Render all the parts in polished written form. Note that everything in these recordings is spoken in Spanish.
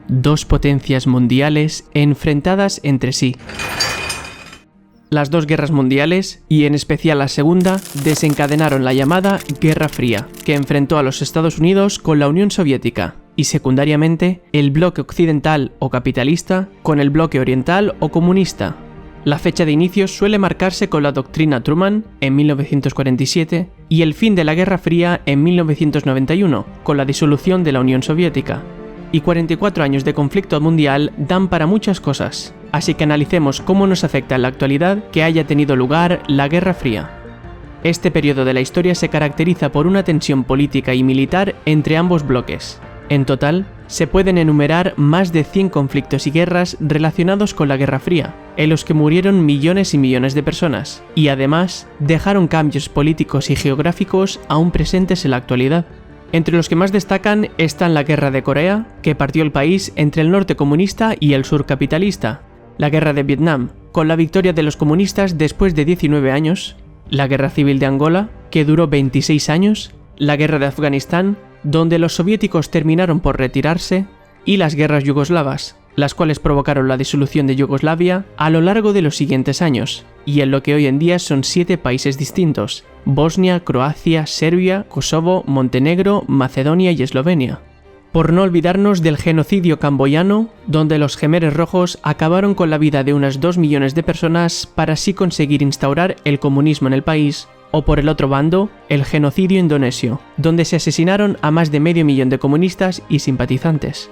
dos potencias mundiales enfrentadas entre sí. Las dos guerras mundiales, y en especial la segunda, desencadenaron la llamada Guerra Fría, que enfrentó a los Estados Unidos con la Unión Soviética, y secundariamente el bloque occidental o capitalista con el bloque oriental o comunista. La fecha de inicio suele marcarse con la doctrina Truman en 1947 y el fin de la Guerra Fría en 1991, con la disolución de la Unión Soviética. Y 44 años de conflicto mundial dan para muchas cosas, así que analicemos cómo nos afecta en la actualidad que haya tenido lugar la Guerra Fría. Este periodo de la historia se caracteriza por una tensión política y militar entre ambos bloques. En total, se pueden enumerar más de 100 conflictos y guerras relacionados con la Guerra Fría, en los que murieron millones y millones de personas, y además dejaron cambios políticos y geográficos aún presentes en la actualidad. Entre los que más destacan están la Guerra de Corea, que partió el país entre el norte comunista y el sur capitalista, la Guerra de Vietnam, con la victoria de los comunistas después de 19 años, la Guerra Civil de Angola, que duró 26 años, la Guerra de Afganistán, donde los soviéticos terminaron por retirarse, y las guerras yugoslavas, las cuales provocaron la disolución de Yugoslavia a lo largo de los siguientes años, y en lo que hoy en día son 7 países distintos: Bosnia, Croacia, Serbia, Kosovo, Montenegro, Macedonia y Eslovenia. Por no olvidarnos del genocidio camboyano, donde los Jemeres Rojos acabaron con la vida de unas 2 millones de personas para así conseguir instaurar el comunismo en el país, o por el otro bando, el genocidio indonesio, donde se asesinaron a más de medio millón de comunistas y simpatizantes.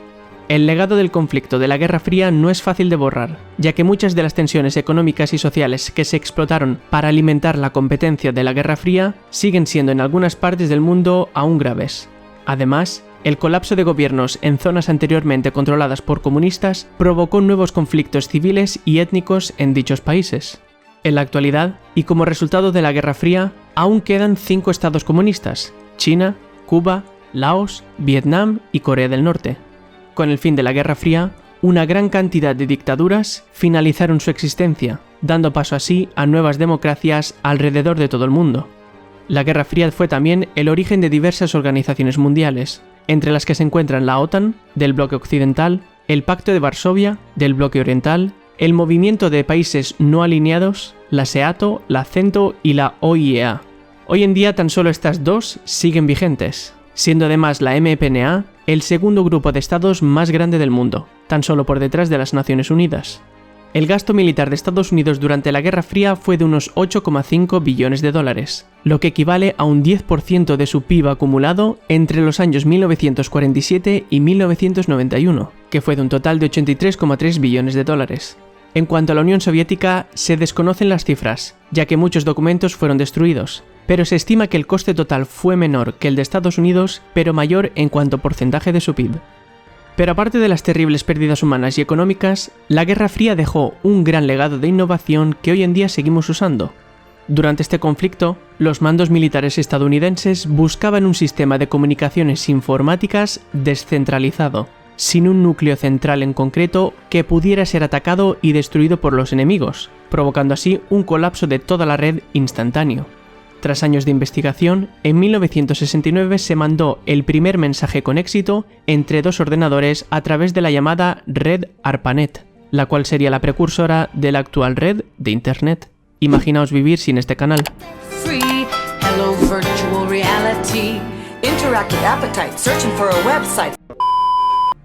El legado del conflicto de la Guerra Fría no es fácil de borrar, ya que muchas de las tensiones económicas y sociales que se explotaron para alimentar la competencia de la Guerra Fría siguen siendo en algunas partes del mundo aún graves. Además, el colapso de gobiernos en zonas anteriormente controladas por comunistas provocó nuevos conflictos civiles y étnicos en dichos países. En la actualidad, y como resultado de la Guerra Fría, aún quedan 5 estados comunistas: China, Cuba, Laos, Vietnam y Corea del Norte. Con el fin de la Guerra Fría, una gran cantidad de dictaduras finalizaron su existencia, dando paso así a nuevas democracias alrededor de todo el mundo. La Guerra Fría fue también el origen de diversas organizaciones mundiales, entre las que se encuentran la OTAN, del bloque occidental, el Pacto de Varsovia, del bloque oriental, el Movimiento de Países No Alineados, la SEATO, la CENTO y la OIEA. Hoy en día tan solo estas dos siguen vigentes, siendo además la MPNA el segundo grupo de estados más grande del mundo, tan solo por detrás de las Naciones Unidas. El gasto militar de Estados Unidos durante la Guerra Fría fue de unos 8,5 billones de dólares, lo que equivale a un 10% de su PIB acumulado entre los años 1947 y 1991, que fue de un total de 83,3 billones de dólares. En cuanto a la Unión Soviética, se desconocen las cifras, ya que muchos documentos fueron destruidos, pero se estima que el coste total fue menor que el de Estados Unidos, pero mayor en cuanto a porcentaje de su PIB. Pero aparte de las terribles pérdidas humanas y económicas, la Guerra Fría dejó un gran legado de innovación que hoy en día seguimos usando. Durante este conflicto, los mandos militares estadounidenses buscaban un sistema de comunicaciones informáticas descentralizado, sin un núcleo central en concreto que pudiera ser atacado y destruido por los enemigos, provocando así un colapso de toda la red instantáneo. Tras años de investigación, en 1969 se mandó el primer mensaje con éxito entre 2 ordenadores a través de la llamada red ARPANET, la cual sería la precursora de la actual red de Internet. Imaginaos vivir sin este canal.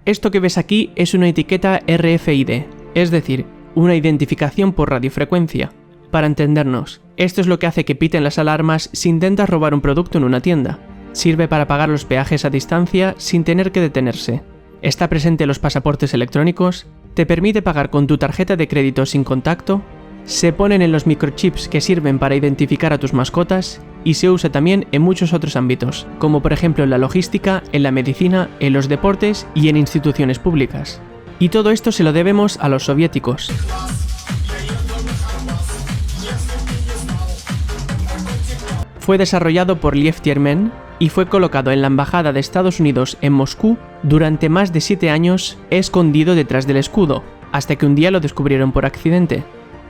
Esto que ves aquí es una etiqueta RFID, es decir, una identificación por radiofrecuencia. Para entendernos, esto es lo que hace que piten las alarmas si intentas robar un producto en una tienda. Sirve para pagar los peajes a distancia sin tener que detenerse. Está presente en los pasaportes electrónicos, te permite pagar con tu tarjeta de crédito sin contacto, se ponen en los microchips que sirven para identificar a tus mascotas y se usa también en muchos otros ámbitos, como por ejemplo en la logística, en la medicina, en los deportes y en instituciones públicas. Y todo esto se lo debemos a los soviéticos. Fue desarrollado por Lev Tiermen y fue colocado en la Embajada de Estados Unidos en Moscú durante más de 7 años escondido detrás del escudo, hasta que un día lo descubrieron por accidente.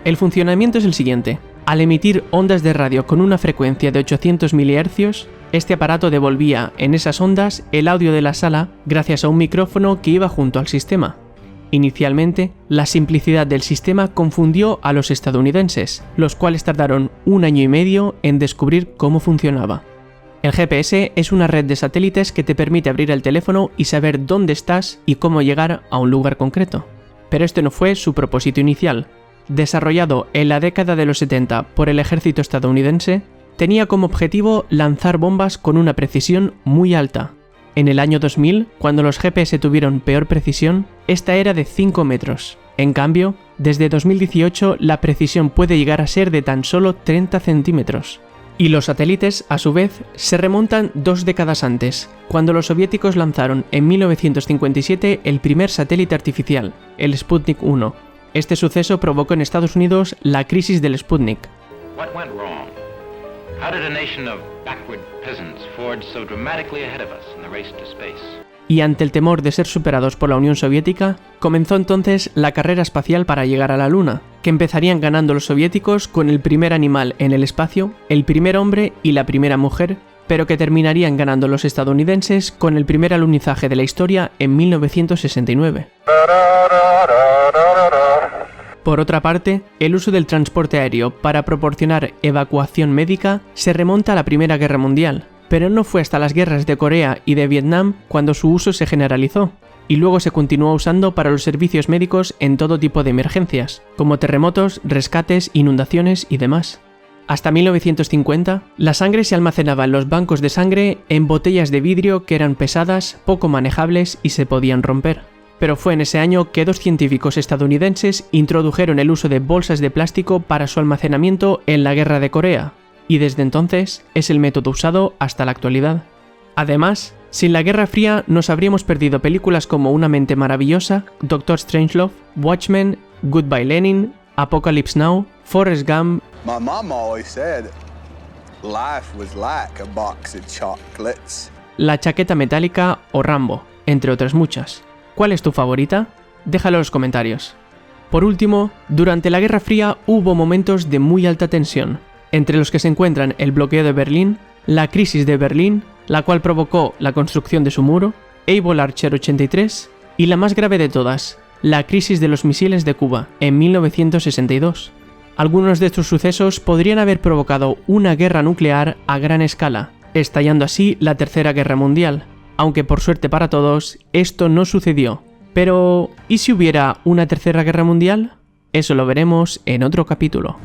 El funcionamiento es el siguiente. Al emitir ondas de radio con una frecuencia de 800 MHz, Este aparato devolvía en esas ondas el audio de la sala gracias a un micrófono que iba junto al sistema. Inicialmente, la simplicidad del sistema confundió a los estadounidenses, los cuales tardaron 1 año y medio en descubrir cómo funcionaba. El GPS es una red de satélites que te permite abrir el teléfono y saber dónde estás y cómo llegar a un lugar concreto. Pero este no fue su propósito inicial. Desarrollado en la década de los 70 por el ejército estadounidense, tenía como objetivo lanzar bombas con una precisión muy alta. En el año 2000, cuando los GPS tuvieron peor precisión, esta era de 5 metros. En cambio, desde 2018 la precisión puede llegar a ser de tan solo 30 centímetros. Y los satélites, a su vez, se remontan 2 décadas antes, cuando los soviéticos lanzaron en 1957 el primer satélite artificial, el Sputnik 1. Este suceso provocó en Estados Unidos la crisis del Sputnik. What went wrong? How did a nation of backward peasants forge so dramatically ahead of us in the race to space? Y ante el temor de ser superados por la Unión Soviética, comenzó entonces la carrera espacial para llegar a la Luna, que empezarían ganando los soviéticos con el primer animal en el espacio, el primer hombre y la primera mujer, pero que terminarían ganando los estadounidenses con el primer alunizaje de la historia en 1969. Por otra parte, el uso del transporte aéreo para proporcionar evacuación médica se remonta a la Primera Guerra Mundial, pero no fue hasta las guerras de Corea y de Vietnam cuando su uso se generalizó, y luego se continuó usando para los servicios médicos en todo tipo de emergencias, como terremotos, rescates, inundaciones y demás. Hasta 1950, la sangre se almacenaba en los bancos de sangre en botellas de vidrio que eran pesadas, poco manejables y se podían romper. Pero fue en ese año que 2 científicos estadounidenses introdujeron el uso de bolsas de plástico para su almacenamiento en la Guerra de Corea, y desde entonces es el método usado hasta la actualidad. Además, sin la Guerra Fría nos habríamos perdido películas como Una mente maravillosa, Doctor Strangelove, Watchmen, Goodbye Lenin, Apocalypse Now, Forrest Gump. My mom always said life was like a box of chocolates. La chaqueta metálica o Rambo, entre otras muchas. ¿Cuál es tu favorita? Déjalo en los comentarios. Por último, durante la Guerra Fría hubo momentos de muy alta tensión, entre los que se encuentran el bloqueo de Berlín, la crisis de Berlín, la cual provocó la construcción de su muro, Able Archer 83 y la más grave de todas, la crisis de los misiles de Cuba en 1962. Algunos de estos sucesos podrían haber provocado una guerra nuclear a gran escala, estallando así la Tercera Guerra Mundial, aunque por suerte para todos, esto no sucedió. Pero, ¿y si hubiera una Tercera Guerra Mundial? Eso lo veremos en otro capítulo.